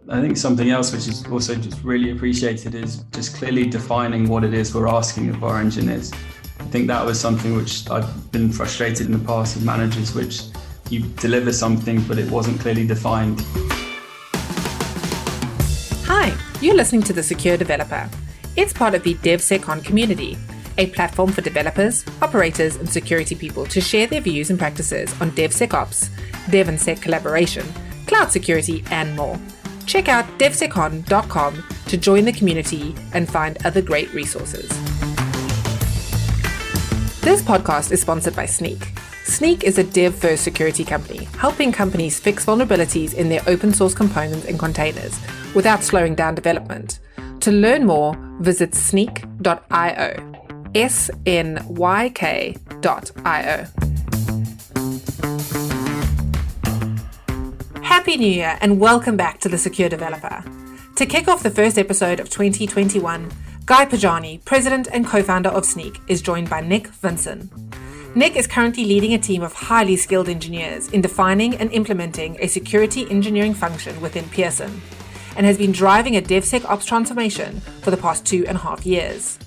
I think something else which is also just really appreciated is just clearly defining what it is we're asking of our engineers. I think that was something which I've been frustrated in the past with managers, which you deliver something but it wasn't clearly defined. Hi, you're listening to The Secure Developer. It's part of the DevSecOps community, a platform for developers, operators, and security people to share their views and practices on DevSecOps, Dev and Sec collaboration, cloud security, and more. Check out devsecon.com to join the community and find other great resources. This podcast is sponsored by Snyk. Snyk is a dev-first security company, helping companies fix vulnerabilities in their open source components and containers without slowing down development. To learn more, visit snyk.io. SNYK.io. Happy New Year and welcome back to The Secure Developer. To kick off the first episode of 2021, Guy Podjary, president and co-founder of Snyk, is joined by Vinson. Nick is currently leading a team of highly skilled engineers in defining and implementing a security engineering function within Pearson, and has been driving a DevSecOps transformation for the past 2.5 years.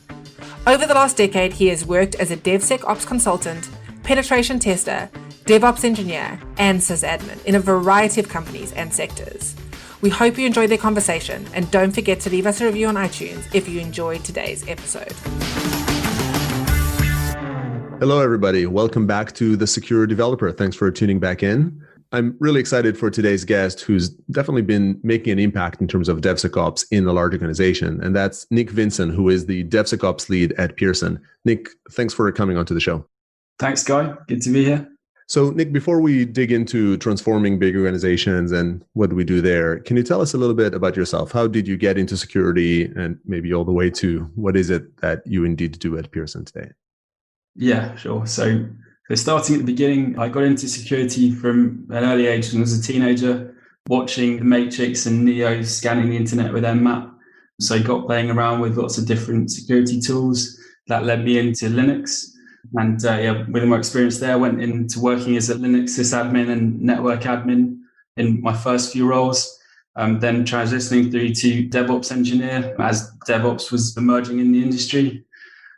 Over the last decade, he has worked as a DevSecOps consultant, penetration tester, DevOps engineer, and sysadmin in a variety of companies and sectors. We hope you enjoyed their conversation, and don't forget to leave us a review on iTunes if you enjoyed today's episode. Hello, everybody. Welcome back to The Secure Developer. Thanks for tuning back in. I'm really excited for today's guest, who's definitely been making an impact in terms of DevSecOps in a large organization, and that's Vinson, who is the DevSecOps lead at Pearson. Nick, thanks for coming onto the show. Thanks, Guy. Good to be here. So, Nick, before we dig into transforming big organizations and what do we do there, can you tell us a little bit about yourself? How did you get into security, and maybe all the way to what is it that you indeed do at Pearson today? Yeah, sure. So starting at the beginning, I got into security from an early age and was a teenager, watching The Matrix and Neo scanning the internet with Nmap. So I got playing around with lots of different security tools. That led me into Linux. And within my experience there, I went into working as a Linux sysadmin and network admin in my first few roles. Then transitioning through to DevOps engineer as DevOps was emerging in the industry.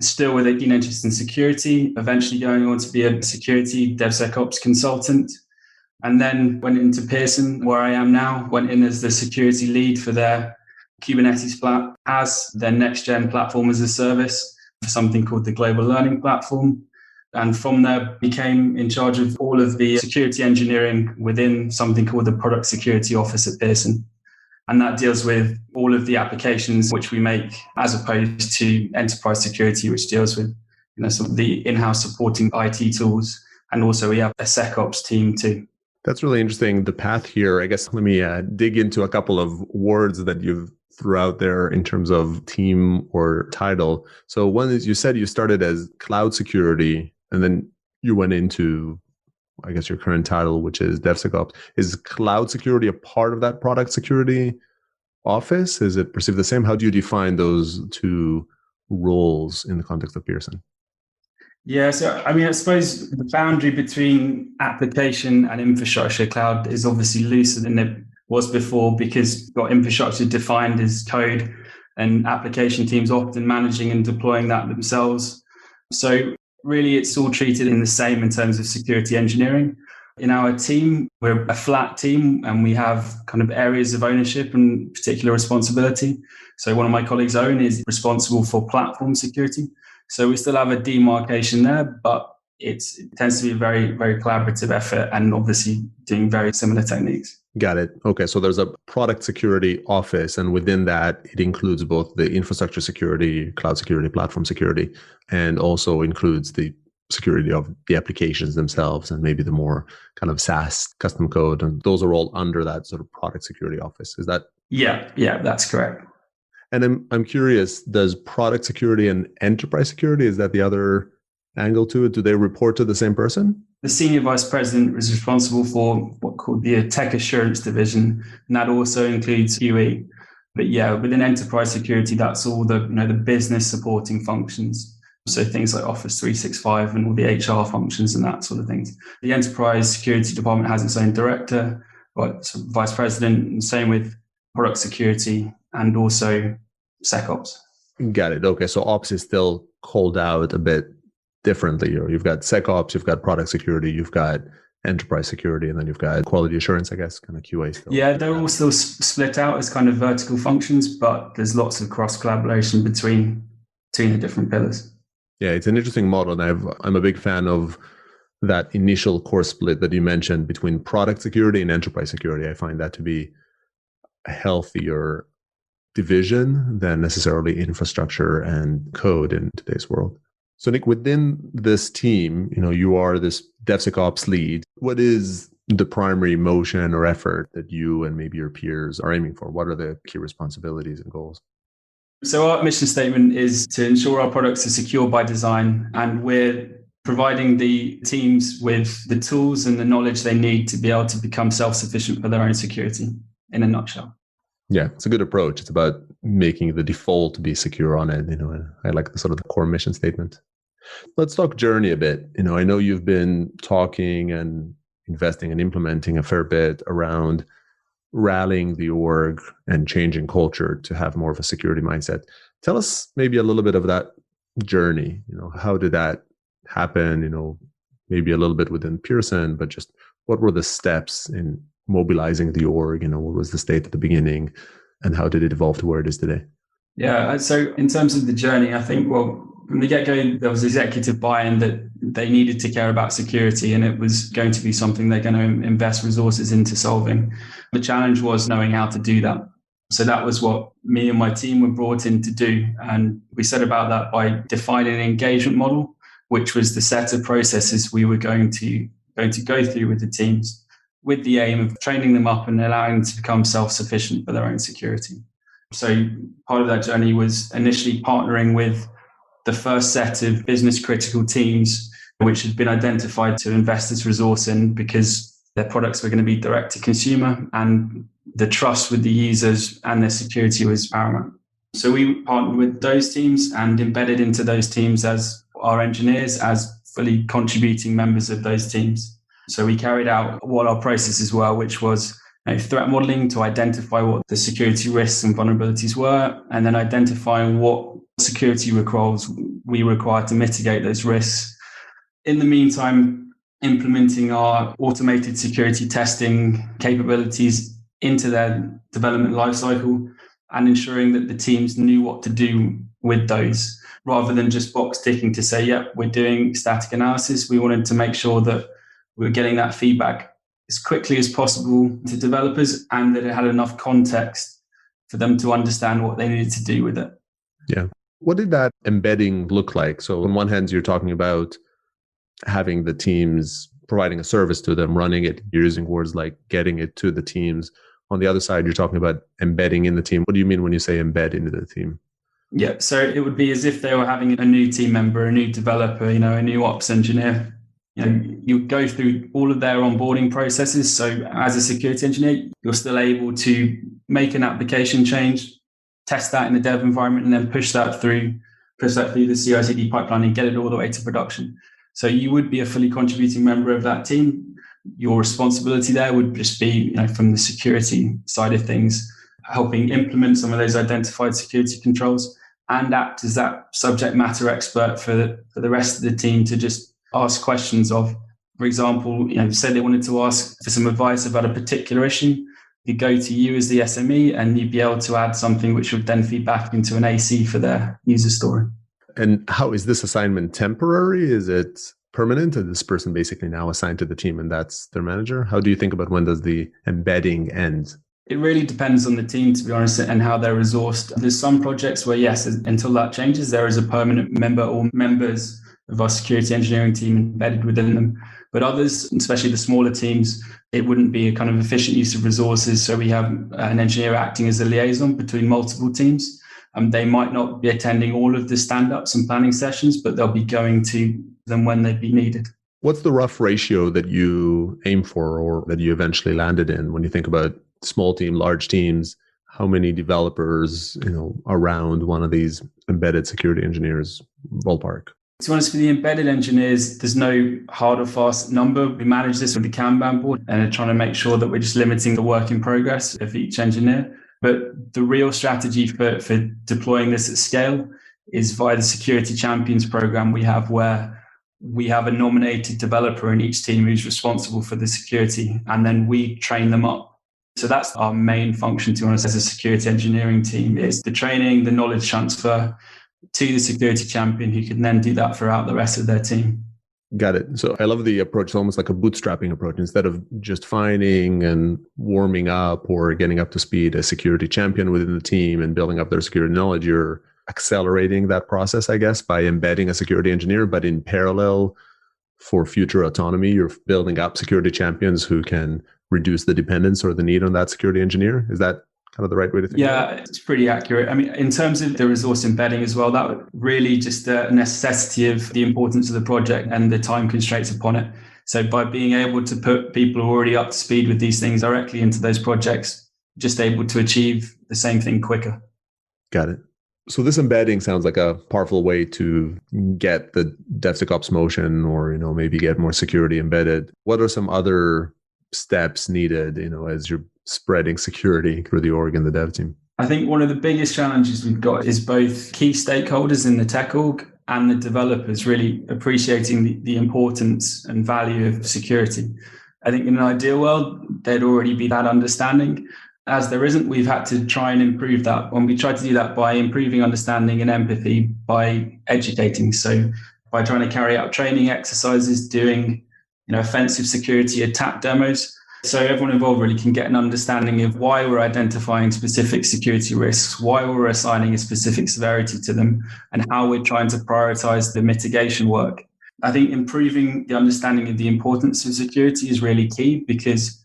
Still with a keen interest in security, eventually going on to be a security DevSecOps consultant. And then went into Pearson, where I am now, went in as the security lead for their Kubernetes as their next-gen platform as a service for something called the Global Learning Platform. And from there, became in charge of all of the security engineering within something called the Product Security Office at Pearson. And that deals with all of the applications which we make, as opposed to enterprise security, which deals with some of the in-house supporting IT tools. And also we have a SecOps team too. That's really interesting. The path here, I guess, let me dig into a couple of words that you've threw out there in terms of team or title. So one is, you said you started as cloud security, and then you went into, I guess, your current title, which is DevSecOps. Is cloud security a part of that product security office? Is it perceived the same? How do you define those two roles in the context of Pearson? Yeah, so I suppose the boundary between application and infrastructure cloud is obviously looser than it was before, because you've got infrastructure defined as code and application teams often managing and deploying that themselves. So really, it's all treated in the same in terms of security engineering. In our team, we're a flat team and we have kind of areas of ownership and particular responsibility. So one of my colleagues, Owen, is responsible for platform security. So we still have a demarcation there, but it tends to be a very, very collaborative effort and obviously doing very similar techniques. Got it. Okay. So there's a product security office, and within that, it includes both the infrastructure security, cloud security, platform security, and also includes the security of the applications themselves and maybe the more kind of SaaS custom code. And those are all under that sort of product security office. Is that? Yeah, that's correct. And I'm curious, does product security and enterprise security, is that the other angle to it? Do they report to the same person? The senior vice president is responsible for what's called the tech assurance division, and that also includes QE. But yeah, within enterprise security, that's all the the business supporting functions. So things like Office 365 and all the HR functions and that sort of things. The enterprise security department has its own director, vice president, and same with product security, and also SecOps. Got it. Okay. So ops is still called out a bit differently. You've got SecOps, you've got product security, you've got enterprise security, and then you've got quality assurance, I guess, kind of QA still. Yeah, they're all still split out as kind of vertical functions, but there's lots of cross collaboration between the different pillars. Yeah, it's an interesting model, and I'm a big fan of that initial core split that you mentioned between product security and enterprise security. I find that to be a healthier division than necessarily infrastructure and code in today's world. So Nick, within this team, you are this DevSecOps lead. What is the primary motion or effort that you and maybe your peers are aiming for? What are the key responsibilities and goals? So our mission statement is to ensure our products are secure by design, and we're providing the teams with the tools and the knowledge they need to be able to become self-sufficient for their own security, in a nutshell. Yeah, it's a good approach. It's about making the default be secure on it. I like the sort of the core mission statement. Let's talk journey a bit. I know you've been talking and investing and implementing a fair bit around rallying the org and changing culture to have more of a security mindset. Tell us maybe a little bit of that journey. How did that happen? Maybe a little bit within Pearson, but just what were the steps in mobilizing the org? What was the state at the beginning, and how did it evolve to where it is today? Yeah, so in terms of the journey, I think, from the get-go, there was executive buy-in that they needed to care about security, and it was going to be something they're going to invest resources into solving. The challenge was knowing how to do that. So that was what me and my team were brought in to do. And we set about that by defining an engagement model, which was the set of processes we were going to go through with the teams, with the aim of training them up and allowing them to become self-sufficient for their own security. So part of that journey was initially partnering with the first set of business critical teams, which had been identified to invest this resource in because their products were going to be direct to consumer and the trust with the users and their security was paramount. So we partnered with those teams and embedded into those teams as our engineers, as fully contributing members of those teams. So we carried out what our processes were, which was threat modeling to identify what the security risks and vulnerabilities were, and then identifying what security controls we require to mitigate those risks. In the meantime, implementing our automated security testing capabilities into their development lifecycle and ensuring that the teams knew what to do with those, rather than just box ticking to say, yep, we're doing static analysis. We wanted to make sure that we were getting that feedback as quickly as possible to developers and that it had enough context for them to understand what they needed to do with it. Yeah. What did that embedding look like? So on one hand, you're talking about having the teams, providing a service to them, running it, you're using words like getting it to the teams. On the other side, you're talking about embedding in the team. What do you mean when you say embed into the team? Yeah, so it would be as if they were having a new team member, a new developer, a new ops engineer. You go through all of their onboarding processes. So as a security engineer, you're still able to make an application change, test that in the dev environment, and then push that through the CI/CD pipeline and get it all the way to production. So you would be a fully contributing member of that team. Your responsibility there would just be, from the security side of things, helping implement some of those identified security controls and act as that subject matter expert for the rest of the team to just ask questions of, for example, say they wanted to ask for some advice about a particular issue. You go to you as the SME and you'd be able to add something which would then feed back into an AC for their user story. And how is this assignment temporary? Is it permanent? Is this person basically now assigned to the team and that's their manager? How do you think about when does the embedding end? It really depends on the team, to be honest, and how they're resourced. There's some projects where, yes, until that changes, there is a permanent member or members of our security engineering team embedded within them. But others, especially the smaller teams, it wouldn't be a kind of efficient use of resources. So we have an engineer acting as a liaison between multiple teams. They might not be attending all of the stand-ups and planning sessions, but they'll be going to them when they'd be needed. What's the rough ratio that you aim for or that you eventually landed in when you think about small team, large teams? How many developers, around one of these embedded security engineers ballpark? To be honest, for the embedded engineers, there's no hard or fast number. We manage this with the Kanban board and are trying to make sure that we're just limiting the work in progress of each engineer. But the real strategy for deploying this at scale is via the Security Champions program we have, where we have a nominated developer in each team who's responsible for the security, and then we train them up. So that's our main function, to be honest, as a security engineering team, is the training, the knowledge transfer to the security champion, who can then do that throughout the rest of their team. Got it. So I love the approach. It's almost like a bootstrapping approach. Instead of just finding and warming up or getting up to speed a security champion within the team and building up their security knowledge, you're accelerating that process, I guess, by embedding a security engineer. But in parallel, for future autonomy, you're building up security champions who can reduce the dependence or the need on that security engineer. Is that kind of the right way to think about it? Yeah, it's pretty accurate. I mean, in terms of the resource embedding as well, that was really just a necessity of the importance of the project and the time constraints upon it. So by being able to put people who are already up to speed with these things directly into those projects, just able to achieve the same thing quicker. Got it. So this embedding sounds like a powerful way to get the DevSecOps motion, or, maybe get more security embedded. What are some other steps needed, as you're spreading security through the org and the dev team? I think one of the biggest challenges we've got is both key stakeholders in the tech org and the developers really appreciating the importance and value of security. I think in an ideal world, there'd already be that understanding. As there isn't, we've had to try and improve that. And we try to do that by improving understanding and empathy, by educating. So by trying to carry out training exercises, doing offensive security attack demos. So everyone involved really can get an understanding of why we're identifying specific security risks, why we're assigning a specific severity to them, and how we're trying to prioritize the mitigation work. I think improving the understanding of the importance of security is really key, because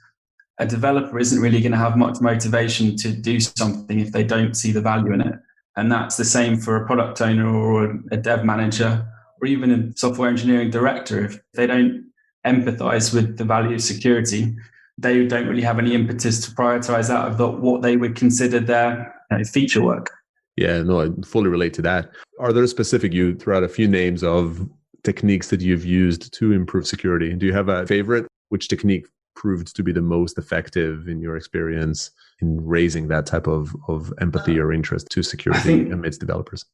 a developer isn't really going to have much motivation to do something if they don't see the value in it. And that's the same for a product owner or a dev manager, or even a software engineering director. If they don't empathize with the value of security, they don't really have any impetus to prioritize out of what they would consider their feature work. Yeah, no, I fully relate to that. Are there you threw out a few names of techniques that you've used to improve security? Do you have a favorite? Which technique proved to be the most effective in your experience in raising that type of empathy or interest to security amidst developers?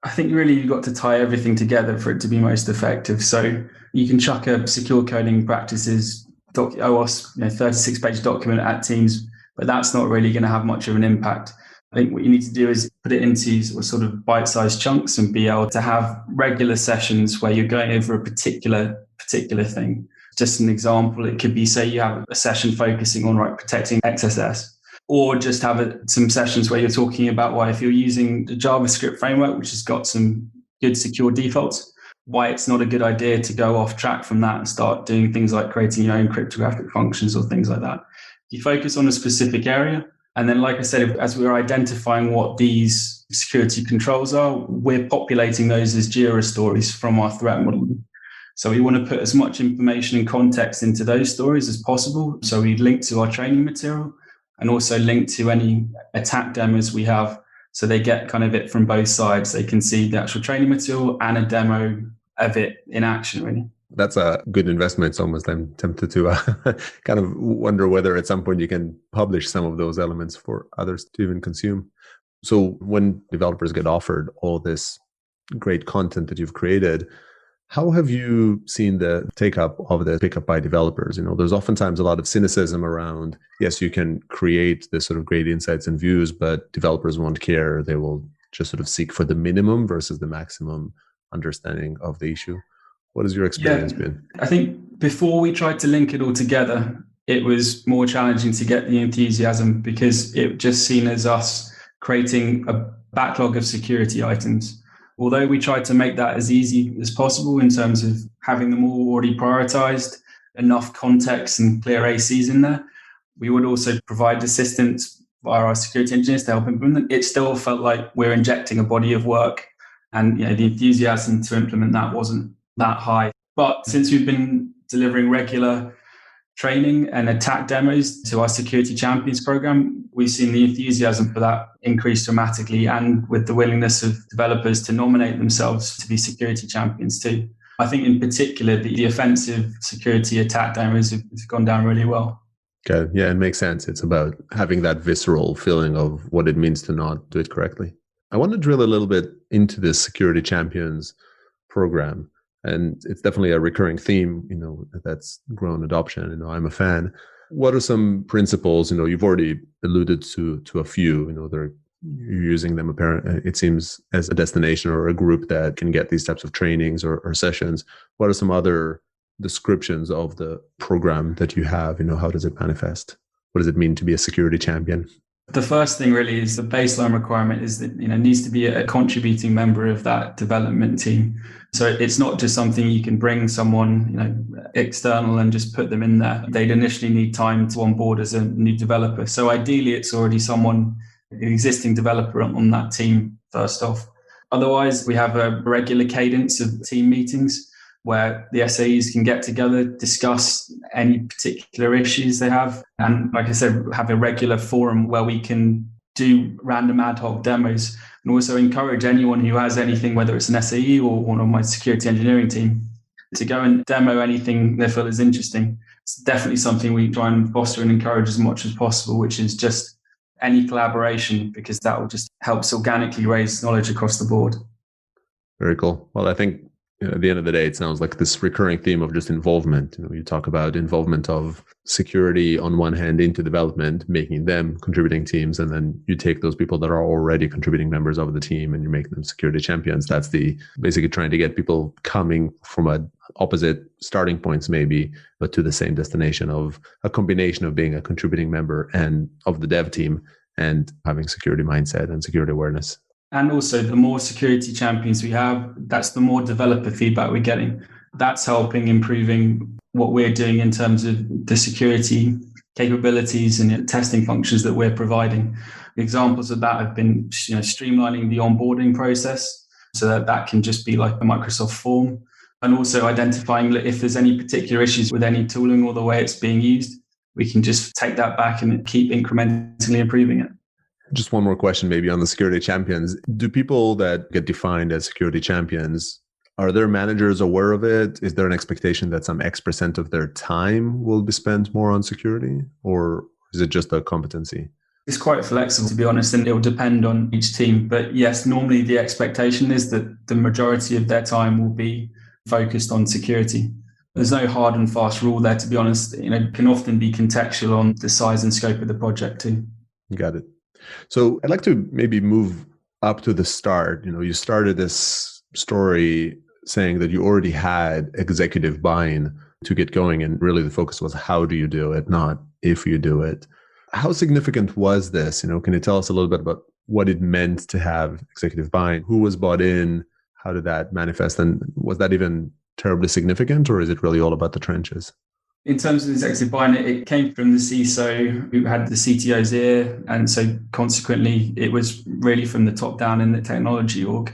I think really you've got to tie everything together for it to be most effective. So you can chuck a secure coding practices OWASP 36-page document at Teams, but that's not really going to have much of an impact. I think what you need to do is put it into sort of bite-sized chunks and be able to have regular sessions where you're going over a particular thing. Just an example, it could be, say you have a session focusing on protecting XSS, or just have some sessions where you're talking about why, if you're using the JavaScript framework, which has got some good secure defaults, why it's not a good idea to go off track from that and start doing things like creating your own cryptographic functions or things like that. You focus on a specific area. And then, like I said, as we're identifying what these security controls are, we're populating those as JIRA stories from our threat modeling. So we want to put as much information and context into those stories as possible. So we link to our training material and also link to any attack demos we have. So they get kind of it from both sides. They can see the actual training material and a demo of it in action, really. That's a good investment. It's almost, I'm tempted to kind of wonder whether at some point you can publish some of those elements for others to even consume. So when developers get offered all this great content that you've created, how have you seen the take-up of the pickup by developers? There's oftentimes a lot of cynicism around, yes, you can create this sort of great insights and views, but developers won't care. They will just sort of seek for the minimum versus the maximum understanding of the issue. What has your experience been? I think before we tried to link it all together, it was more challenging to get the enthusiasm, because it just seen as us creating a backlog of security items. Although we tried to make that as easy as possible in terms of having them all already prioritized, enough context and clear ACs in there, we would also provide assistance via our security engineers to help implement it. It still felt like we're injecting a body of work, and the enthusiasm to implement that wasn't that high. But since we've been delivering regular training and attack demos to our Security Champions program, we've seen the enthusiasm for that increase dramatically, and with the willingness of developers to nominate themselves to be security champions too. I think in particular, the offensive security attack demos have gone down really well. Okay. Yeah, it makes sense. It's about having that visceral feeling of what it means to not do it correctly. I want to drill a little bit into this Security Champions program. And it's definitely a recurring theme, that's grown adoption. I'm a fan. What are some principles? You've already alluded to a few, you're using them apparently, it seems, as a destination or a group that can get these types of trainings or sessions. What are some other descriptions of the program that you have? How does it manifest? What does it mean to be a security champion? The first thing really is the baseline requirement is that, needs to be a contributing member of that development team. So it's not just something you can bring someone, external and just put them in there. They'd initially need time to onboard as a new developer. So ideally, it's already someone, an existing developer on that team first off. Otherwise, we have a regular cadence of team meetings where the SAEs can get together, discuss any particular issues they have. And like I said, have a regular forum where we can do random ad hoc demos and also encourage anyone who has anything, whether it's an SAE or one of my security engineering team, to go and demo anything they feel is interesting. It's definitely something we try and foster and encourage as much as possible, which is just any collaboration, because that will just helps organically raise knowledge across the board. Very cool. Well, I think at the end of the day, it sounds like this recurring theme of just involvement. You talk about involvement of security on one hand into development, making them contributing teams, and then you take those people that are already contributing members of the team and you make them security champions. That's basically trying to get people coming from opposite starting points maybe, but to the same destination of a combination of being a contributing member and of the dev team and having security mindset and security awareness. And also, the more security champions we have, that's the more developer feedback we're getting. That's helping improving what we're doing in terms of the security capabilities and testing functions that we're providing. Examples of that have been streamlining the onboarding process so that can just be like a Microsoft form, and also identifying if there's any particular issues with any tooling or the way it's being used, we can just take that back and keep incrementally improving it. Just one more question maybe on the security champions. Do people that get defined as security champions, are their managers aware of it? Is there an expectation that some X% of their time will be spent more on security, or is it just a competency? It's quite flexible, to be honest, and it will depend on each team. But yes, normally the expectation is that the majority of their time will be focused on security. There's no hard and fast rule there, to be honest. It can often be contextual on the size and scope of the project too. Got it. So I'd like to maybe move up to the start. You started this story saying that you already had executive buy-in to get going, and really the focus was how do you do it, not if you do it. How significant was this? Can you tell us a little bit about what it meant to have executive buy-in? Who was bought in? How did that manifest? And was that even terribly significant, or is it really all about the trenches? In terms of the executive buy-in, it came from the CISO who had the CTO's ear. And so consequently, it was really from the top down in the technology org.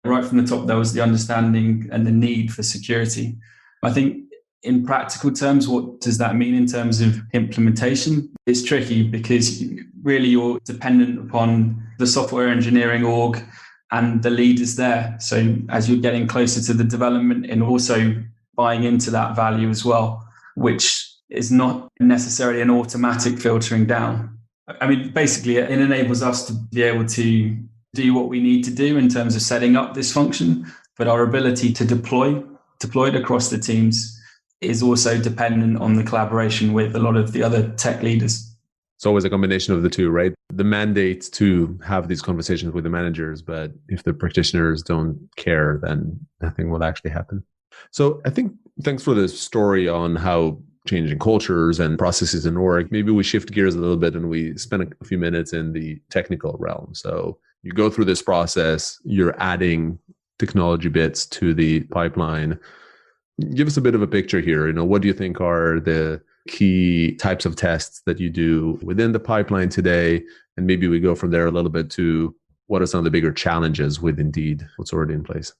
Right from the top, there was the understanding and the need for security. I think in practical terms, what does that mean in terms of implementation? It's tricky because really you're dependent upon the software engineering org and the leaders there. So as you're getting closer to the development and also buying into that value as well, which is not necessarily an automatic filtering down. I mean, basically, it enables us to be able to do what we need to do in terms of setting up this function, but our ability to deploy it across the teams is also dependent on the collaboration with a lot of the other tech leaders. It's always a combination of the two, right? The mandate to have these conversations with the managers, but if the practitioners don't care, then nothing will actually happen. So I think thanks for the story on how changing cultures and processes in org. Maybe we shift gears a little bit and we spend a few minutes in the technical realm. So you go through this process, you're adding technology bits to the pipeline. Give us a bit of a picture here. What do you think are the key types of tests that you do within the pipeline today? And maybe we go from there a little bit to what are some of the bigger challenges with Indeed, what's already in place?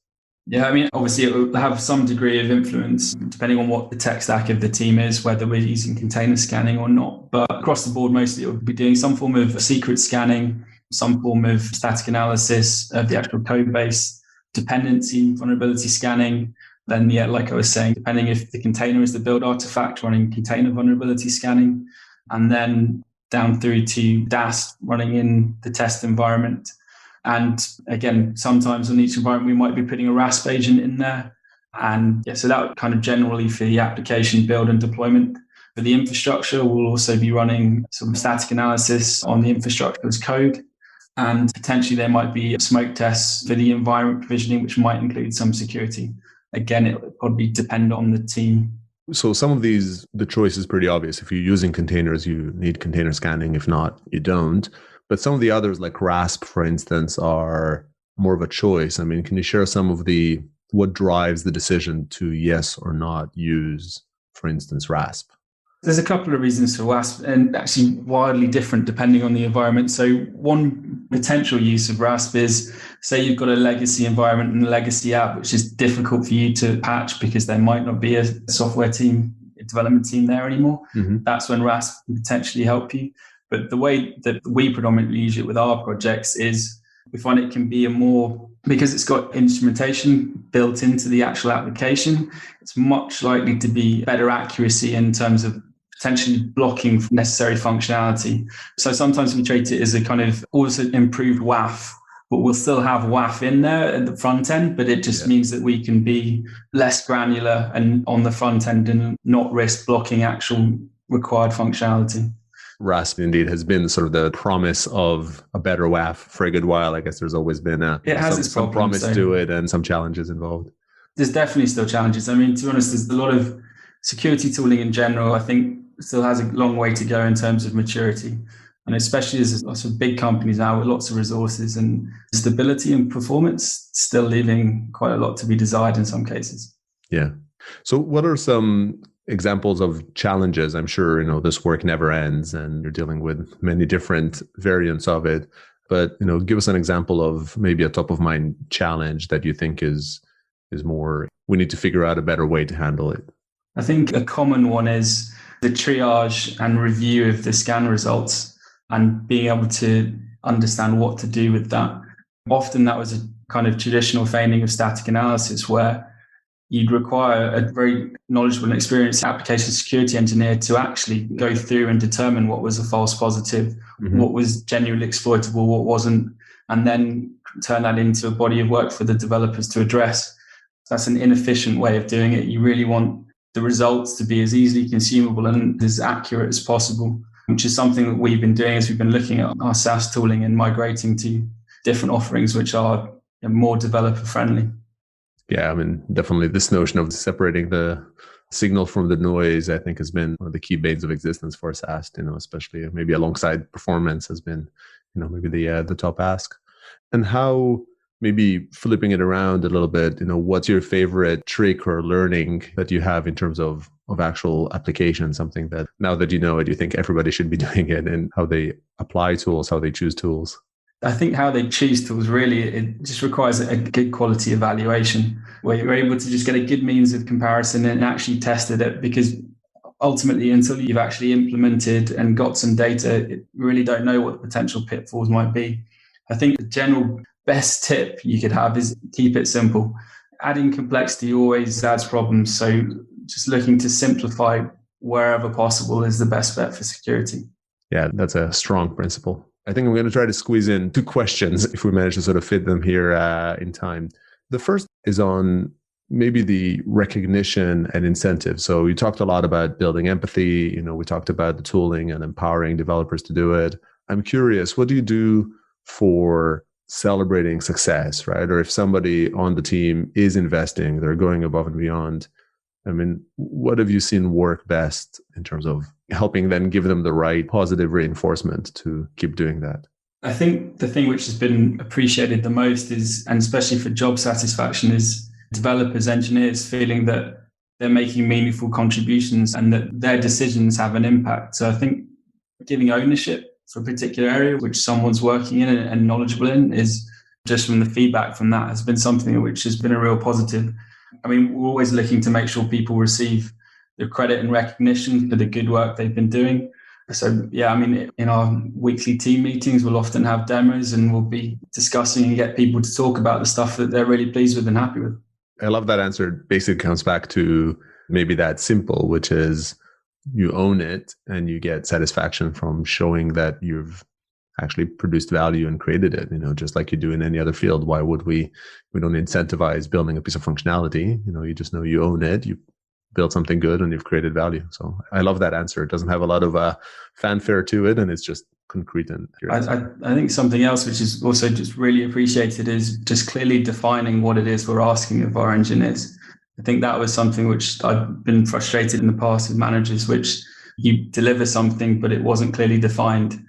Yeah, I mean, obviously it will have some degree of influence depending on what the tech stack of the team is, whether we're using container scanning or not. But across the board, mostly it will be doing some form of secret scanning, some form of static analysis of the actual code base, dependency, vulnerability scanning. Then, yeah, like I was saying, depending if the container is the build artifact, running container vulnerability scanning. and then down through to DAST running in the test environment. And again, sometimes on each environment, we might be putting a RASP agent in there. And yeah, so that kind of generally for the application build and deployment. For the infrastructure, we'll also be running some static analysis on the infrastructure as code. And potentially there might be smoke tests for the environment provisioning, which might include some security. Again, it would probably depend on the team. So some of these, the choice is pretty obvious. If you're using containers, you need container scanning. If not, you don't. But some of the others, like RASP, for instance, are more of a choice. I mean, can you share some of what drives the decision to yes or not use, for instance, RASP? There's a couple of reasons for RASP, and actually wildly different depending on the environment. So one potential use of RASP is, say you've got a legacy environment and a legacy app, which is difficult for you to patch because there might not be a software team, a development team there anymore. Mm-hmm. That's when RASP can potentially help you. But the way that we predominantly use it with our projects is we find it can be because it's got instrumentation built into the actual application, it's much likely to be better accuracy in terms of potentially blocking necessary functionality. So sometimes we treat it as a kind of also improved WAF, but we'll still have WAF in there at the front end, but it just means that we can be less granular and on the front end and not risk blocking actual required functionality. RASP indeed has been sort of the promise of a better WAF for a good while. I guess there's always been some promise to it and some challenges involved. There's definitely still challenges. I mean, to be honest, there's a lot of security tooling in general, I think still has a long way to go in terms of maturity. And especially as lots of big companies now with lots of resources, and stability and performance still leaving quite a lot to be desired in some cases. Yeah. So what are some examples of challenges? I'm sure, this work never ends and you're dealing with many different variants of it. But, give us an example of maybe a top of mind challenge that you think is more, we need to figure out a better way to handle it. I think a common one is the triage and review of the scan results and being able to understand what to do with that. Often that was a kind of traditional feigning of static analysis where you'd require a very knowledgeable and experienced application security engineer to actually go through and determine what was a false positive, what was genuinely exploitable, what wasn't, and then turn that into a body of work for the developers to address. That's an inefficient way of doing it. You really want the results to be as easily consumable and as accurate as possible, which is something that we've been doing as we've been looking at our SaaS tooling and migrating to different offerings which are more developer friendly. Yeah, I mean, definitely this notion of separating the signal from the noise, I think, has been one of the key banes of existence for SaaS, especially maybe alongside performance has been, maybe the top ask. And how, maybe flipping it around a little bit, what's your favorite trick or learning that you have in terms of actual application, something that now that you know it, you think everybody should be doing it, and how they apply tools, how they choose tools? I think how they choose tools, really, it just requires a good quality evaluation where you're able to just get a good means of comparison and actually tested it, because ultimately, until you've actually implemented and got some data, you really don't know what the potential pitfalls might be. I think the general best tip you could have is keep it simple. Adding complexity always adds problems. So just looking to simplify wherever possible is the best bet for security. Yeah, that's a strong principle. I think I'm going to try to squeeze in 2 questions if we manage to sort of fit them here in time. The first is on maybe the recognition and incentive. So you talked a lot about building empathy. We talked about the tooling and empowering developers to do it. I'm curious, what do you do for celebrating success, right? Or if somebody on the team is investing, they're going above and beyond. I mean, what have you seen work best in terms of helping then give them the right positive reinforcement to keep doing that? I think the thing which has been appreciated the most is, and especially for job satisfaction, is developers, engineers feeling that they're making meaningful contributions and that their decisions have an impact. So I think giving ownership for a particular area which someone's working in and knowledgeable in, is just from the feedback from that has been something which has been a real positive. I mean, we're always looking to make sure people receive the credit and recognition for the good work they've been doing. So yeah, I mean, in our weekly team meetings, we'll often have demos and we'll be discussing and get people to talk about the stuff that they're really pleased with and happy with. I love that answer. It basically comes back to maybe that simple, which is you own it and you get satisfaction from showing that you've actually produced value and created it, just like you do in any other field. Why would we don't incentivize building a piece of functionality. You just know you own it, you build something good and you've created value. So I love that answer. It doesn't have a lot of fanfare to it, and it's just concrete. And I think something else which is also just really appreciated is just clearly defining what it is we're asking of our engineers. I think that was something which I've been frustrated in the past with managers, which you deliver something, but it wasn't clearly defined.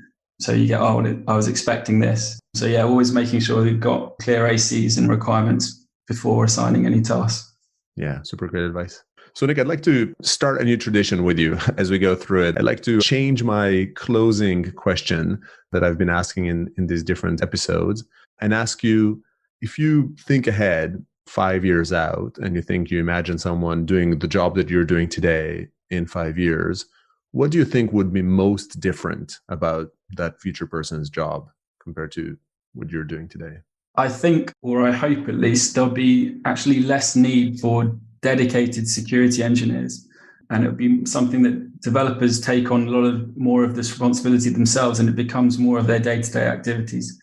So you get, I was expecting this. So yeah, always making sure we've got clear ACs and requirements before assigning any tasks. Yeah, super great advice. So Nick, I'd like to start a new tradition with you as we go through it. I'd like to change my closing question that I've been asking in these different episodes and ask you, if you think ahead 5 years out and you imagine someone doing the job that you're doing today in 5 years, what do you think would be most different about that future person's job compared to what you're doing today? I think, or I hope at least, there'll be actually less need for dedicated security engineers. And it'll be something that developers take on a lot more of this responsibility themselves, and it becomes more of their day-to-day activities.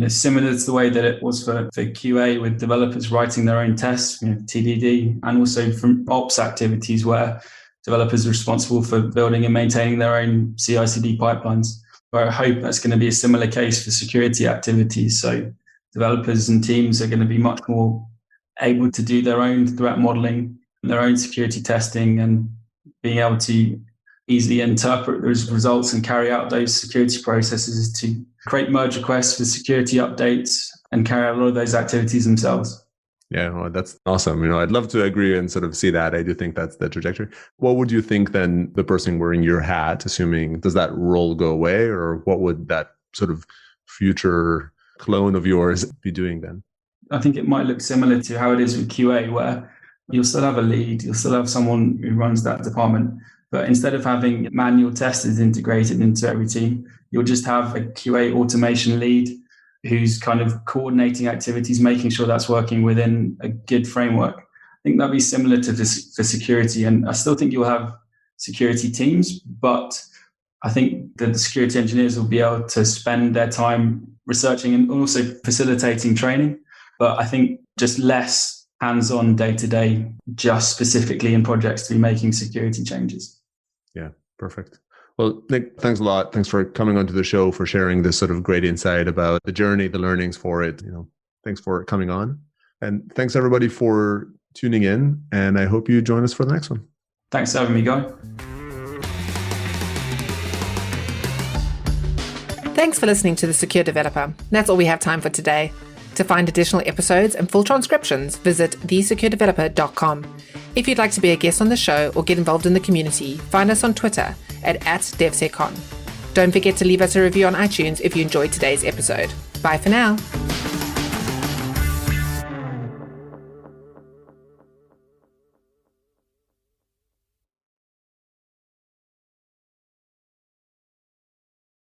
Similar to the way that it was for QA, with developers writing their own tests, TDD, and also from ops activities where developers are responsible for building and maintaining their own CI/CD pipelines. But I hope that's going to be a similar case for security activities. So developers and teams are going to be much more able to do their own threat modeling, their own security testing, and being able to easily interpret those results and carry out those security processes to create merge requests for security updates and carry out a lot of those activities themselves. Yeah, well, that's awesome. I'd love to agree and sort of see that. I do think that's the trajectory. What would you think then the person wearing your hat, assuming, does that role go away, or what would that sort of future clone of yours be doing then? I think it might look similar to how it is with QA, where you'll still have a lead, you'll still have someone who runs that department. But instead of having manual testers integrated into every team, you'll just have a QA automation lead who's kind of coordinating activities, making sure that's working within a good framework. I think that'd be similar to this for security. And I still think you'll have security teams, but I think that the security engineers will be able to spend their time researching and also facilitating training. But I think just less hands-on day-to-day, just specifically in projects to be making security changes. Yeah, perfect. Well, Nick, thanks a lot. Thanks for coming onto the show, for sharing this sort of great insight about the journey, the learnings for it. Thanks for coming on. And thanks everybody for tuning in. And I hope you join us for the next one. Thanks for having me, Guy. Thanks for listening to The Secure Developer. That's all we have time for today. To find additional episodes and full transcriptions, visit thesecuredeveloper.com. If you'd like to be a guest on the show or get involved in the community, find us on Twitter at @DevSecOps. Don't forget to leave us a review on iTunes if you enjoyed today's episode. Bye for now.